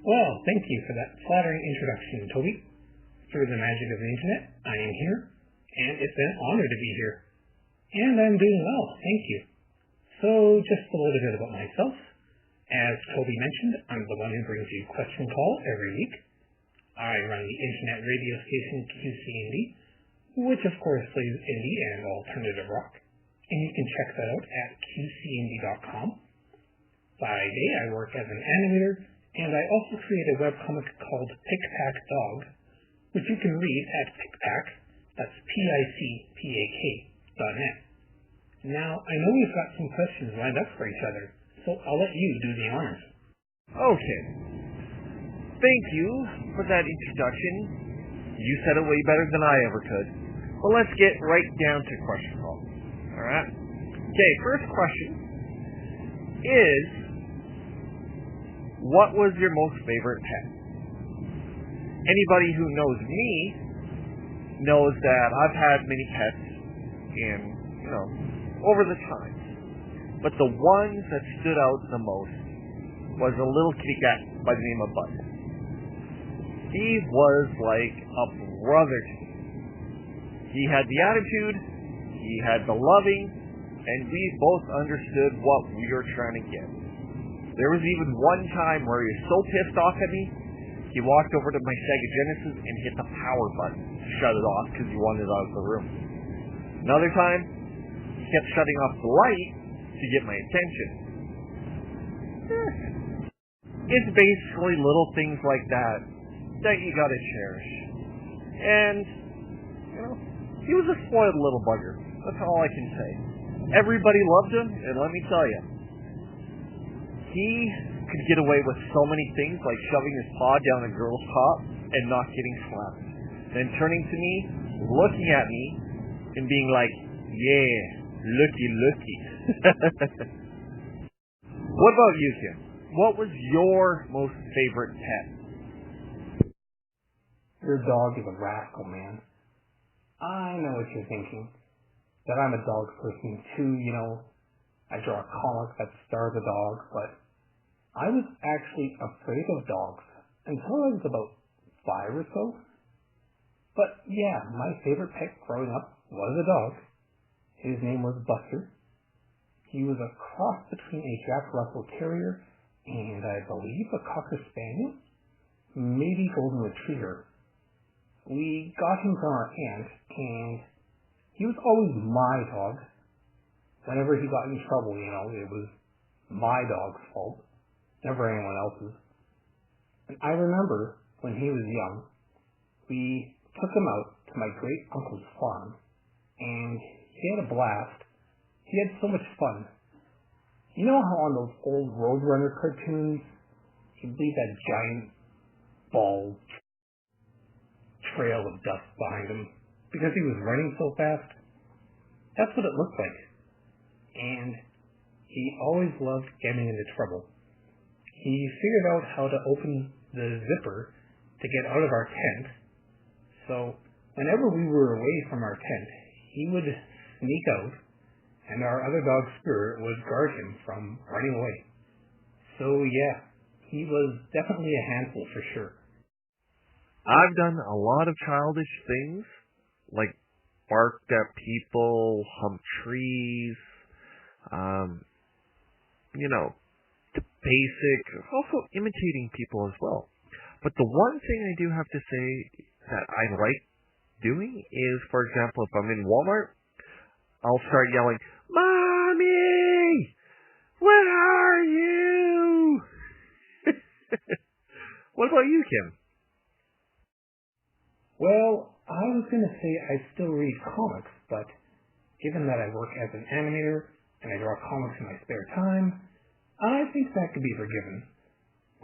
Well, thank you for that flattering introduction, Toby. Through the magic of the internet, I am here, and it's an honor to be here. And I'm doing well, thank you. So, just a little bit about myself. As Toby mentioned, I'm the one who brings you Question Call every week. I run the internet radio station QCND, which of course plays indie and alternative rock, and you can check that out at qcnd.com. By day, I work as an animator, and I also create a webcomic called Pickpack Dog, which you can read at Pickpack, that's PICPAK.net. Now, I know we've got some questions lined up for each other, so I'll let you do the honors. Okay. Thank you for that introduction. You said it way better than I ever could. Well, let's get right down to question call. Alright? Okay, first question is, what was your most favorite pet? Anybody who knows me knows that I've had many pets in, over the time. But the ones that stood out the most was a little kitty cat by the name of Bud. He was like a brother to me. He had the attitude, he had the loving, and we both understood what we were trying to get. There was even one time where he was so pissed off at me, he walked over to my Sega Genesis and hit the power button to shut it off because he wanted it out of the room. Another time, he kept shutting off the light to get my attention. It's basically little things like that you gotta cherish. And, he was a spoiled little bugger. That's all I can say. Everybody loved him, and let me tell you, he could get away with so many things, like shoving his paw down a girl's top and not getting slapped. Then turning to me, looking at me, and being like, yeah, looky. What about you, Kim? What was your most favorite pet? Your dog is a rascal, man. I know what you're thinking. That I'm a dog person too, I draw a comic that stars a dog, but I was actually afraid of dogs until I was about 5 or so. But yeah, my favorite pet growing up was a dog. His name was Buster. He was a cross between a Jack Russell Terrier and I believe a Cocker Spaniel, maybe Golden Retriever. We got him from our aunt, and he was always my dog. Whenever he got in trouble, it was my dog's fault, never anyone else's. And I remember when he was young, we took him out to my great uncle's farm, and he had a blast. He had so much fun. You know how on those old Roadrunner cartoons, he'd leave that giant bald trail of dust behind him because he was running so fast? That's what it looked like. And he always loved getting into trouble. He figured out how to open the zipper to get out of our tent. So whenever we were away from our tent, he would sneak out, and our other dog Spirit would guard him from running away. So yeah, he was definitely a handful for sure. I've done a lot of childish things, like barked at people, humped trees, the basic, also imitating people as well. But the one thing I do have to say that I like doing is, for example, if I'm in Walmart, I'll start yelling, "Mommy! Where are you?" What about you, Kim? Well, I was going to say I still read comics, but given that I work as an animator and I draw comics in my spare time, I think that could be forgiven.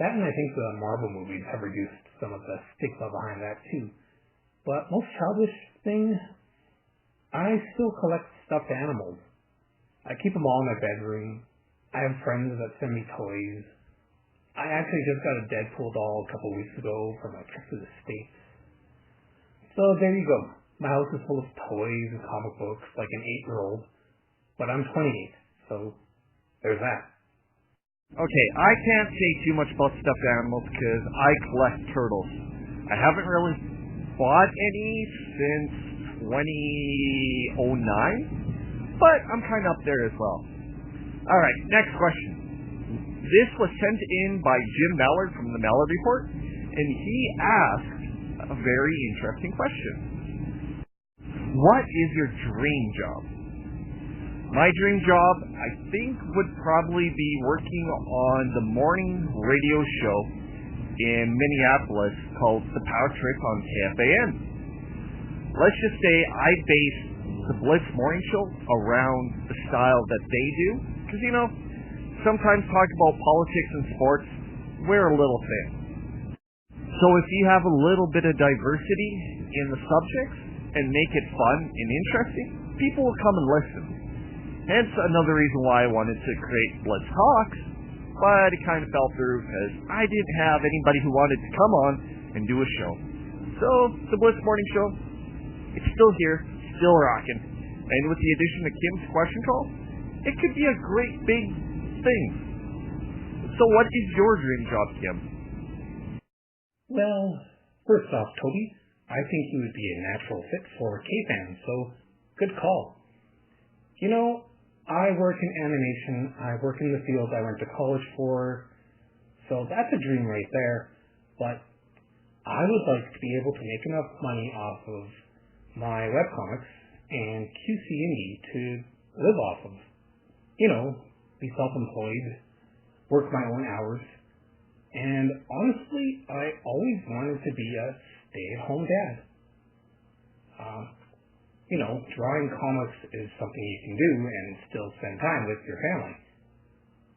That, and I think the Marvel movies have reduced some of the stigma behind that too. But most childish thing, I still collect stuffed animals. I keep them all in my bedroom. I have friends that send me toys. I actually just got a Deadpool doll a couple weeks ago from a trip to the States. So there you go. My house is full of toys and comic books like an 8-year-old. But I'm 28, so there's that. Okay, I can't say too much about stuffed animals because I collect turtles. I haven't really bought any since 2009, but I'm kind of up there as well. Alright, next question. This was sent in by Jim Mallard from the Mallard Report, and he asked a very interesting question. What is your dream job? My dream job, I think, would probably be working on the morning radio show in Minneapolis called The Power Trip on KFAN. Let's just say I base the Blitz Morning Show around the style that they do, because, you know, sometimes talk about politics and sports, we're a little thin. So if you have a little bit of diversity in the subjects and make it fun and interesting, people will come and listen. Hence another reason why I wanted to create Blitz Talks, but it kind of fell through because I didn't have anybody who wanted to come on and do a show. So the Blitz Morning Show, it's still here, still rocking. And with the addition of Kim's question call, it could be a great big thing. So what is your dream job, Kim? Well, first off, Toby, I think you would be a natural fit for K-Fan, so good call. You know, I work in animation, I work in the field I went to college for, so that's a dream right there, but I would like to be able to make enough money off of my webcomics and QC Indie to live off of. You know, be self-employed, work my own hours, and honestly, I always wanted to be a stay-at-home dad. You know, drawing comics is something you can do and still spend time with your family.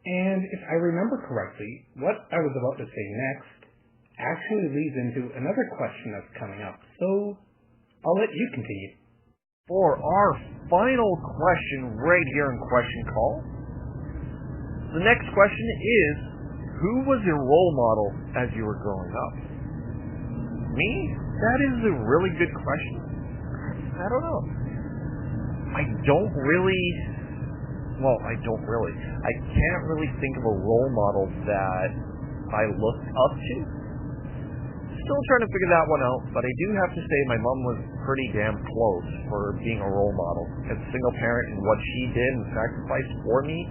And if I remember correctly, what I was about to say next actually leads into another question that's coming up, so I'll let you continue. For our final question right here in Question Call, the next question is, who was your role model as you were growing up? Me? That is a really good question. I don't know. I can't really think of a role model that I looked up to. Still trying to figure that one out, but I do have to say my mom was pretty damn close for being a role model. As a single parent and what she did and sacrificed for me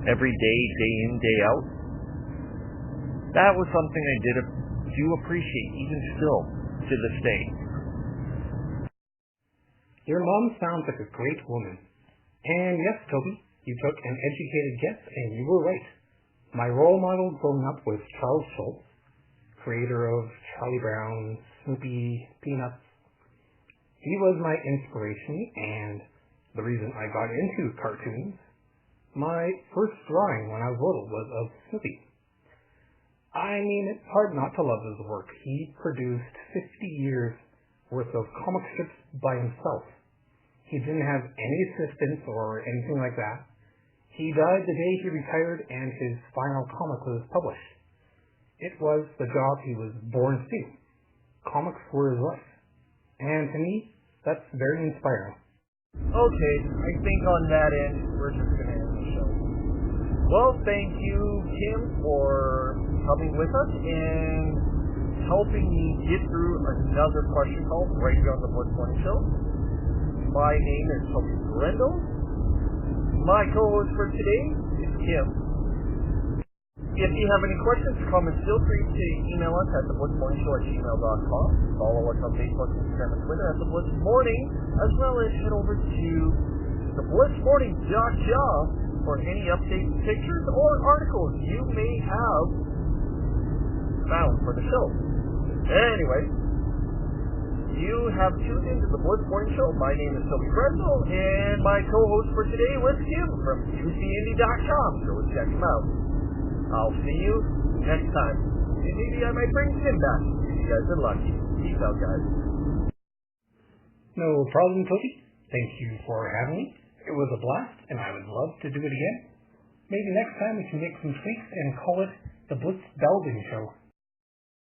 every day, day in, day out. That was something I do appreciate, even still, to this day. Your mom sounds like a great woman. And yes, Toby, you took an educated guess and you were right. My role model growing up was Charles Schulz, creator of Charlie Brown, Snoopy, Peanuts. He was my inspiration and the reason I got into cartoons. My first drawing when I was little was of Snoopy. I mean, it's hard not to love his work. He produced 50 years worth of comic strips by himself. He didn't have any assistants or anything like that. He died the day he retired and his final comic was published. It was the job he was born to do. Comics were his life. And to me, that's very inspiring. Okay, I think on that end, we're just going to end the show. Well, thank you, Kim, for coming with us and helping me get through another question call right here on the Blitz Morning Show. My name is Toby Brendel. My co-host for today is Kim. If you have any questions or comments, feel free to email us at theblitzmorningshow@gmail.com. Follow us on Facebook, Instagram, and Twitter at The Blitz Morning, as well as head over to theblitzmorning.com for any updates, pictures, or articles you may have found for the show. Anyway, you have tuned into the Blitz Morning Show. My name is Toby Brendel, and my co-host for today was Kim from QCIndie.com, so check him out. I'll see you next time. And maybe I might bring Kim back if you guys are lucky. Peace out, guys. No problem, Toby. Thank you for having me. It was a blast, and I would love to do it again. Maybe next time we can make some tweaks and call it the Blitz Belvin Show.